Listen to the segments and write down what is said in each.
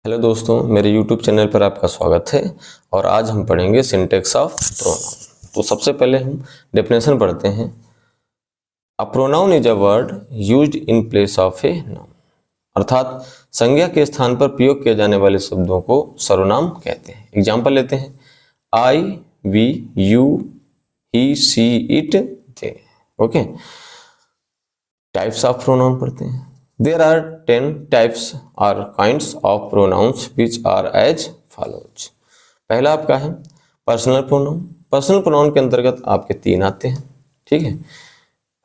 Hello दोस्तों, मेरे YouTube channel पर आपका स्वागत है। और आज हम पढ़ेंगे सिंटेक्स ऑफ प्रोनाउन। तो सबसे पहले हम डेफिनेशन पढ़ते हैं। A pronoun is a word used in place of a noun, अर्थात संज्ञा के स्थान पर प्रयोग किए जाने वाले शब्दों को सर्वनाम कहते हैं। एग्जाम्पल लेते हैं, I, we, you, he, she, it, they. Okay, types of pronoun पढ़ते हैं। There are 10 types or kinds of pronouns which are as follows. पहला आपका है पर्सनल प्रोनाउन। पर्सनल प्रोनाउन के अंतर्गत आपके तीन आते हैं, ठीक है।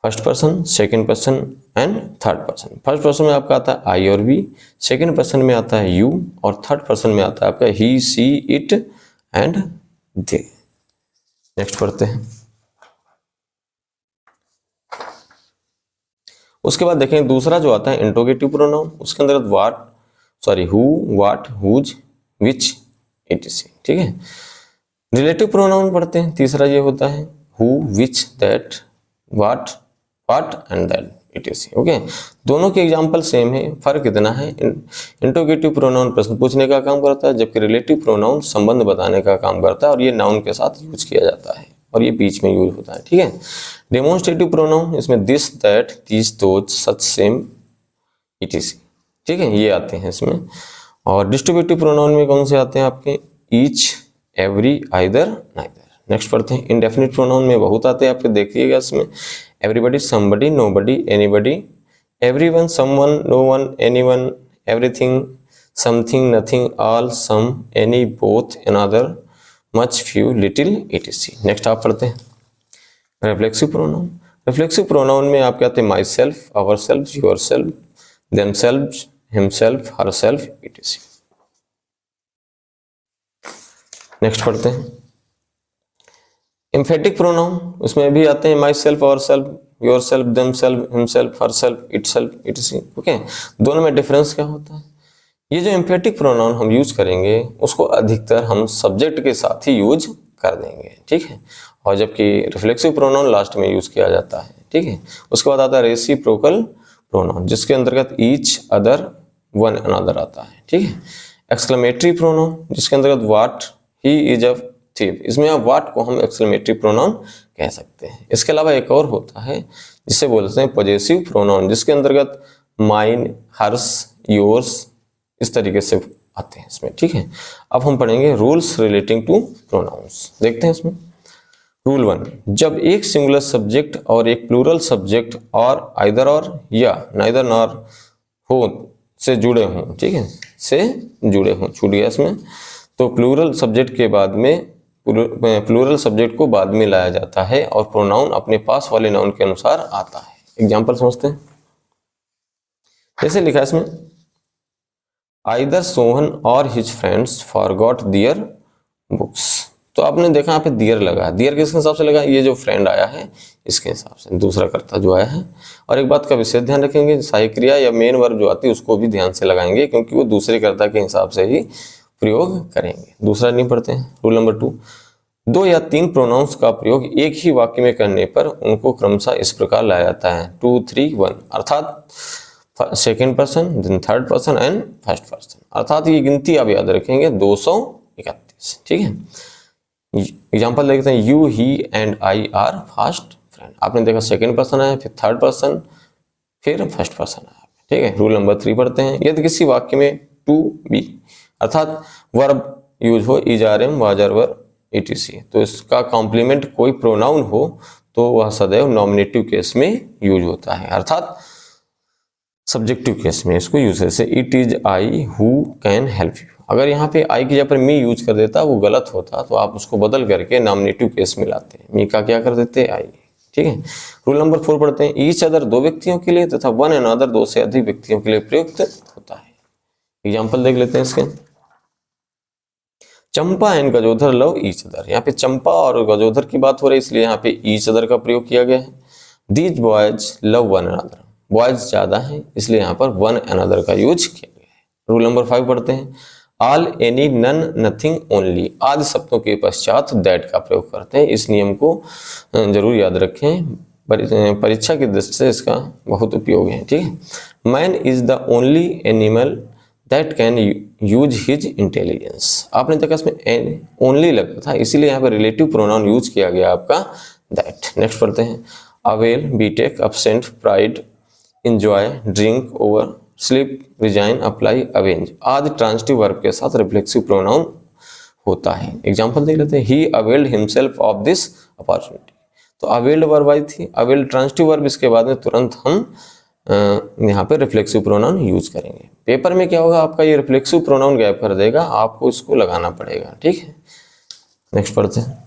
First person, second person and third person. First person में आपका आता है आई और वी, सेकंड पर्सन में आता है यू और थर्ड पर्सन में आता है आपका ही, she, it and they. Next पढ़ते हैं। उसके बाद देखें दूसरा जो आता है इंट्रोगेटिव प्रोनाउन। उसके अंदर who, what, whose, which, etc, ठीक है। रिलेटिव प्रोनाउन पढ़ते हैं। तीसरा ये होता है who, which, that, what and that, etc। Okay, दोनों के एग्जांपल सेम है, फर्क इतना है इंट्रोगेटिव प्रोनाउन प्रश्न पूछने का काम करता है, जबकि रिलेटिव प्रोनाउन संबंध बताने का काम करता है और ये नाउन के साथ यूज किया जाता है और ये बीच में यूज होता है, ठीक है। डेमोन्स्ट्रेटिव प्रोनाउन, इसमें this, that, these, those, such, same, etc, ठीक है, ये आते हैं इसमें। और डिस्ट्रीब्यूटिव प्रोनाउन में कौन से आते हैं आपके each, every, either, neither. Next पढ़ते हैं। इंडेफिनिट प्रोनाउन में बहुत आते हैं आपके, देखिएगा इसमें everybody, somebody, nobody, anybody, everyone, someone, no one, anyone, everything, something, nothing, all, some, any, both, another, much, few, little, etc। Next आप पढ़ते हैं रिफ्लेक्सिव प्रोनाउन। रिफ्लेक्सिव प्रोनाउन में आपके आते हैं myself, ourself, yourself, themself, himself, herself, etc। Next पढ़ते हैं emphatic pronoun. उसमें भी आते हैं myself, ourself, yourself, themself, himself, herself, itself, etc। Okay, दोनों में डिफरेंस क्या होता है? ये जो एम्फेटिक प्रोनाउन हम यूज करेंगे उसको अधिकतर हम सब्जेक्ट के साथ ही यूज कर देंगे, ठीक है। और जबकि रिफ्लेक्सिव प्रोनाउन लास्ट में यूज किया जाता है, ठीक है। उसके बाद आता है रेसिप्रोकल प्रोनाउन, जिसके अंतर्गत ईच, अदर, वन, अनदर आता है, ठीक है। एक्सक्लेमेटरी प्रोनाउन, जिसके अंतर्गत व्हाट, ही इज अ थिव। इसमें आप व्हाट को हम एक्सक्लेमेटरी प्रोनाउन कह सकते हैं। इसके अलावा एक और होता है जिसे बोलते हैं पॉजेसिव प्रोनाउन, जिसके अंतर्गत माइन, हर्स, योर्स, इस तरीके से आते हैं इसमें, ठीक है। अब हम पढ़ेंगे रूल्स रिलेटिंग टू प्रोनाउंस। देखते हैं इसमें रूल 1, जब एक सिंगुलर सब्जेक्ट और एक प्लूरल सब्जेक्ट और आइदर और या नाइदर नॉर हो से जुड़े हों, ठीक है, से जुड़े हों, छूट गया इसमें, तो प्लूरल सब्जेक्ट के बाद में प्लूरल सब्जेक्ट को बाद में लाया जाता है और प्रोनाउन अपने पास वाले नाउन के अनुसार आता है। एग्जाम्पल समझते हैं। जैसे लिखा है इसमें आइदर सोहन और हिज फ्रेंड्स फॉरगॉट दियर बुक्स। तो आपने देखा यहाँ पे दियर लगा है। दियर किसके हिसाब से लगा? ये जो फ्रेंड आया है इसके हिसाब से, दूसरा कर्ता जो आया है। और एक बात का विशेष ध्यान रखेंगे, सहायक क्रिया या मेन वर्ब जो आती है उसको भी ध्यान से लगाएंगे, क्योंकि वो दूसरे कर्ता के हिसाब से ही प्रयोग करेंगे। दूसरा नहीं पढ़ते हैं। रूल नंबर 2, 2 या 3 प्रोनाउंस का प्रयोग एक ही वाक्य में करने पर उनको क्रमशः इस प्रकार लाया जाता है 2, 3, 1, अर्थात second person, then third person and first person. अर्थात ये गिनती आप याद रखेंगे 231, ठीक है। एग्जाम्पल देखते हैं, you, he and I R fast friend. आपने देखा सेकेंड पर्सन आया, फिर थर्ड पर्सन, फिर फर्स्ट पर्सन आया, ठीक है। रूल नंबर 3 पढ़ते हैं। यदि किसी वाक्य में टू बी अर्थात वर्ब यूज हो, is, are, am, was, are, were, etc, तो इसका कॉम्प्लीमेंट कोई प्रोनाउन हो तो वह सदैव नॉमिनेटिव केस में यूज होता है, अर्थात सब्जेक्टिव केस में इसको यूज है। जैसे it is I who can help you. अगर यहाँ पे आई की जगह पर मी यूज कर देता वो गलत होता, तो आप उसको बदल करके नॉमिनेटिव केस में लाते हैं। मी का क्या कर देते? आई, ठीक है। रूल नंबर 4 पढ़ते हैं। ईच अदर 2 व्यक्तियों के लिए तथा वन अनदर 2 से अधिक व्यक्तियों के लिए प्रयुक्त होता है। एग्जाम्पल देख लेते हैं इसके। Champa and Gajodhar love each other. यहाँ पे चंपा और गजोधर की बात हो रही है, इसलिए यहाँ पे ईच अदर का प्रयोग किया गया है। These boys love one another. Boys ज्यादा है, इसलिए यहाँ पर वन अनदर का यूज किया गया है। रूल नंबर 5 पढ़ते हैं। All, any, none, nothing, only आदि शब्दों के पश्चात दैट का प्रयोग करते हैं। इस नियम को जरूर याद रखें, परीक्षा की दृष्टि से इसका बहुत उपयोग है, ठीक है। Man is the only animal that can use his intelligence. आपने देखा इसमें ओनली लगा था, इसीलिए यहाँ पे रिलेटिव प्रोनाउन यूज किया गया आपका दैट। नेक्स्ट पढ़ते हैं, avail, betake, absent, pride, enjoy, drink, over, sleep, resign, apply, avenge आदि ट्रांजिटिव वर्ब के साथ रिफ्लेक्सिव प्रोनाउन होता है। एग्जाम्पल देख लेते हैं, he availed himself of this opportunity. तो अवेल्ड वर्ब आई थी, अवेल्ड ट्रांजिटिव वर्ब, इसके बाद में तुरंत हम यहाँ पे रिफ्लेक्सिव प्रोनाउन यूज करेंगे। पेपर में क्या होगा, आपका ये रिफ्लेक्सिव प्रोनाउन गैप कर देगा, आपको इसको लगाना पड़ेगा, ठीक है। नेक्स्ट पढ़ते हैं,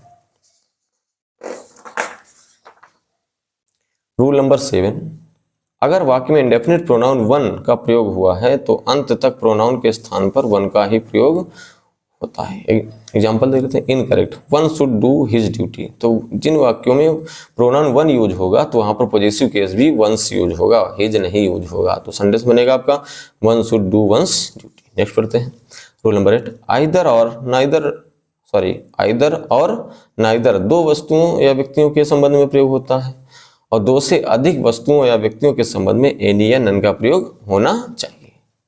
रूल नंबर 7, अगर वाक्य में इंडेफिनिट प्रोनाउन वन का प्रयोग हुआ है तो अंत तक प्रोनाउन के स्थान पर वन का ही प्रयोग होता है। एग्जाम्पल देख लेते हैं, incorrect, one should do his duty. तो जिन वाक्यों में प्रोनाउन वन यूज होगा तो वहां पर पॉजिटिव केस भी वंस यूज होगा, हिज नहीं यूज होगा। तो सेंटेंस बनेगा आपका one should do once duty. Next पढ़ते हैं, रूल नंबर 8, आइदर और नाइदर दो वस्तुओं या व्यक्तियों के संबंध में प्रयोग होता है और दो से अधिक वस्तुओं या व्यक्तियों के संबंध में एनी या नन का प्रयोग होना चाहिए।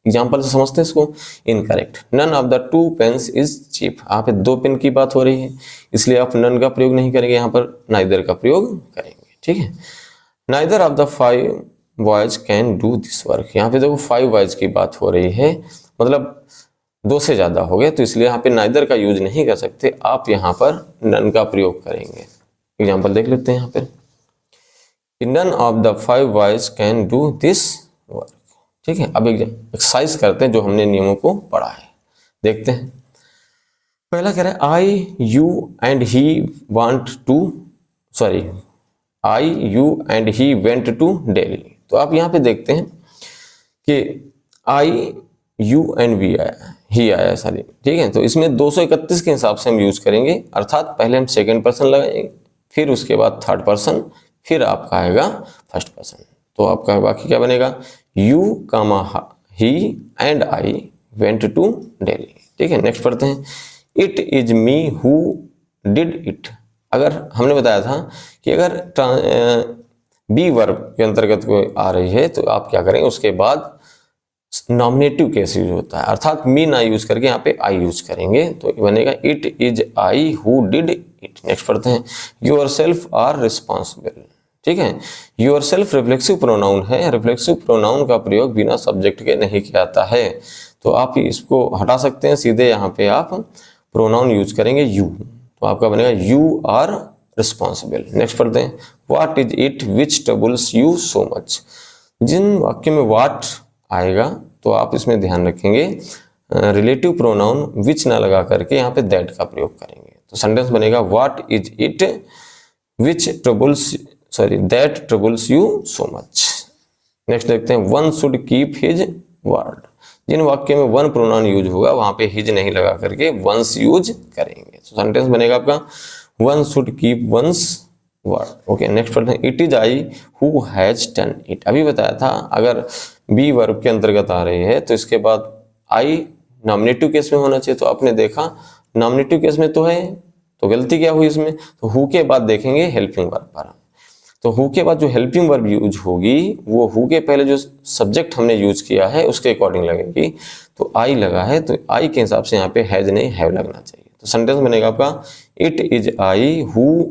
एग्जाम्पल से समझते हैं इसको, incorrect, none of the two pens is cheap. यहाँ पे दो पेन की बात हो रही है, इसलिए आप नन का प्रयोग नहीं करेंगे, यहाँ पर नाइदर का प्रयोग करेंगे, ठीक है। Neither of the 5 boys can do this work. यहाँ पे देखो 5 बॉयज की बात हो रही है, मतलब 2 से ज्यादा हो गए, तो इसलिए यहाँ पे नाइदर का यूज नहीं कर सकते, आप यहाँ पर नन का प्रयोग करेंगे। एग्जाम्पल देख लेते हैं यहाँ पे, none of the 5 boys can do this work, ठीक है। अब एक्सरसाइज करते हैं जो हमने नियमों को पढ़ा है, देखते हैं। पहला कह रहा है, I you and he went to Delhi. तो आप यहाँ पे देखते हैं कि आई यू एंड वी आया, ही आया, सॉरी, ठीक है। तो इसमें 231 के हिसाब से हम यूज करेंगे, अर्थात पहले हम सेकेंड पर्सन लगाएंगे, फिर उसके बाद थर्ड पर्सन, फिर आपका आएगा फर्स्ट पर्सन। तो आपका बाकी क्या बनेगा, you comma he and I went to Delhi, ठीक है। नेक्स्ट पढ़ते हैं, it is me who did it. अगर हमने बताया था कि अगर बी वर्ब के अंतर्गत कोई आ रही है तो आप क्या करेंगे, उसके बाद नॉमिनेटिव केस यूज होता है, अर्थात मी ना यूज करके यहाँ पे आई यूज करेंगे, तो बनेगा it is I who did it. Next पढ़ते हैं, योर सेल्फ आर रिस्पॉन्सिबल, ठीक है। योर सेल्फ रिफ्लेक्सिव प्रोनाउन है, रिफ्लेक्सिव प्रोनाउन का प्रयोग बिना सब्जेक्ट के नहीं किया जाता है, तो आप इसको हटा सकते हैं, सीधे यहाँ पे आप प्रोनाउन यूज करेंगे यू, तो आपका बनेगा यू आर रिस्पॉन्सिबल। नेक्स्ट पढ़ते हैं, what is it which troubles you so much. जिन वाक्य में व्हाट आएगा तो आप इसमें ध्यान रखेंगे रिलेटिव प्रोनाउन विच ना लगा करके यहाँ पे दैट का प्रयोग करेंगे, तो सेंटेंस बनेगा what is it which troubles that troubles you so much. Next देखते हैं, one should keep his word. जिन वाक्य में वन प्रोनाउन यूज होगा वहां पे हिज नहीं लगा करके वंस यूज करेंगे, तो सेंटेंस बनेगा आपका one should keep once word. Okay, next पढ़ते हैं, it is I who has done it. अभी बताया था अगर बी वर्ब के अंतर्गत आ रही है तो इसके बाद आई नॉमिनेटिव केस में होना चाहिए, तो आपने देखा नॉमिनेटिव केस में तो है, तो गलती क्या हुई इसमें, तो हु के बाद देखेंगे हेल्पिंग वर्ब पर, तो हु के बाद जो हेल्पिंग वर्ब यूज होगी वो हु के पहले जो सब्जेक्ट हमने यूज किया है उसके अकॉर्डिंग लगेगी, तो आई लगा है तो आई के हिसाब से यहाँ पे हैज नहीं हैव लगना चाहिए, तो सेंटेंस बनेगा आपका it is I who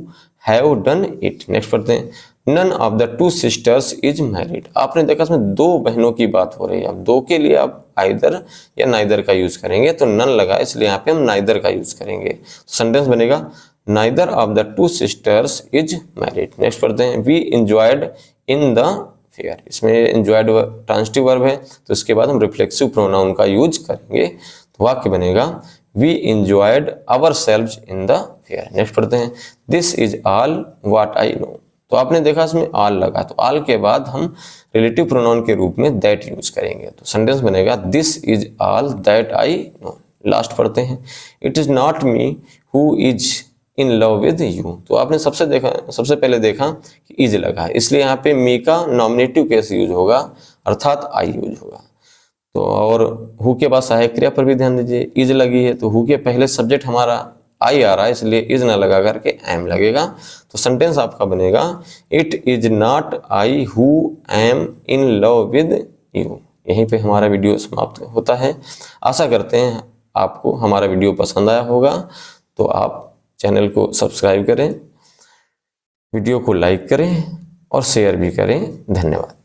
have done it. Next पढ़ते हैं, none of the two sisters is married. आपने देखा इसमें दो बहनों की बात हो रही है, अब दो के लिए आप आइदर या नाइदर का यूज करेंगे, तो नन लगा इसलिए यहाँ पे हम नाइदर का यूज करेंगे, तो सेंटेंस बनेगा neither of the two sisters is married. Next पढ़ते हैं, we enjoyed in the fair. इसमें एंजॉयड ट्रांजिटिव वर्ब है तो इसके बाद हम रिफ्लेक्सिव प्रोनाउन का यूज करेंगे, तो वाक्य बनेगा we enjoyed ourselves in the fair. Next पढ़ते हैं, this is all what I know. तो आपने देखा इसमें ऑल लगा, तो ऑल के बाद हम रिलेटिव प्रोनाउन के रूप में दैट यूज करेंगे, तो सेंटेंस बनेगा this is all that I know. Last पढ़ते हैं, it is not me who is in love with you. तो आपने सबसे पहले देखा कि इज लगा है, इसलिए यहाँ पे मी का नॉमिनेटिव केस यूज होगा, अर्थात आई यूज होगा। तो और हु के बाद सहायक क्रिया पर भी ध्यान दीजिए, इज लगी है तो हु के पहले सब्जेक्ट हमारा आई आ रहा है, इसलिए इज ना लगा करके एम लगेगा, तो सेंटेंस आपका बनेगा it is not I who am in love with you. यहीं पे हमारा वीडियो समाप्त होता है। आशा करते हैं आपको हमारा वीडियो पसंद आया होगा, तो आप चैनल को सब्सक्राइब करें, वीडियो को लाइक करें और शेयर भी करें। धन्यवाद।